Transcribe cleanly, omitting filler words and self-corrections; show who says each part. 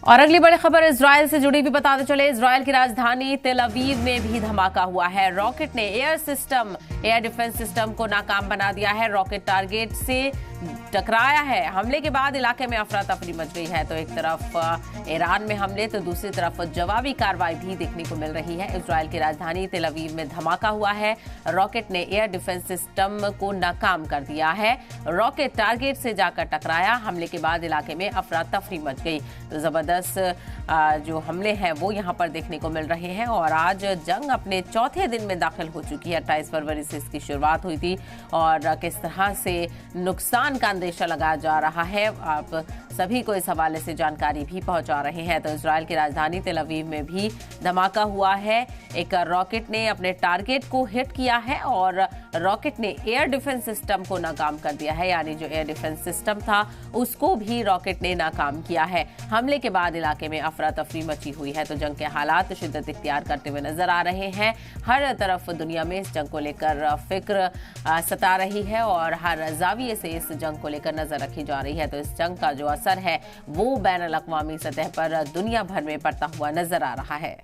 Speaker 1: और अगली बड़ी खबर इजराइल से जुड़ी भी बताते चले। इजराइल की राजधानी तेल अवीव में भी धमाका हुआ है। रॉकेट ने एयर डिफेंस सिस्टम को नाकाम बना दिया है। रॉकेट टारगेट से टकराया है। हमले के बाद इलाके में अफरा तफरी मच गई है। तो एक तरफ ईरान में हमले तो दूसरी तरफ जवाबी कार्रवाई भी देखने को मिल रही है। इजराइल की राजधानी तेल अवीव में धमाका हुआ है। रॉकेट ने एयर डिफेंस सिस्टम को नाकाम कर दिया है। रॉकेट टारगेट से जाकर टकराया। हमले के बाद इलाके में अफरा तफरी मच गई। तो जबरदस्त जो हमले हैं वो यहाँ पर देखने को मिल रहे हैं। और आज जंग अपने चौथे दिन में दाखिल हो चुकी है। 28 फरवरी से इसकी शुरुआत हुई थी और किस तरह से नुकसान का अंदेशा लगाया जा रहा है, आप सभी को इस हवाले से जानकारी भी पहुंचा रहे हैं। तो इजराइल की राजधानी तेल अवीव में भी धमाका हुआ है। एक रॉकेट ने अपने टारगेट को हिट किया है और रॉकेट ने एयर डिफेंस सिस्टम को नाकाम कर दिया है। यानी जो एयर डिफेंस सिस्टम था उसको भी रॉकेट ने नाकाम किया है। हमले के बाद इलाके में अफरा तफरी मची हुई है। तो जंग के हालात शिद्दत इख्तियार करते हुए नजर आ रहे हैं। हर तरफ दुनिया में इस जंग को लेकर फिक्र सता रही है और हर जाविये से इस जंग को लेकर नजर रखी जा रही है। तो इस जंग का जो असर है वो बैन अल अक़वामी सतह पर दुनिया भर में पड़ता हुआ नजर आ रहा है।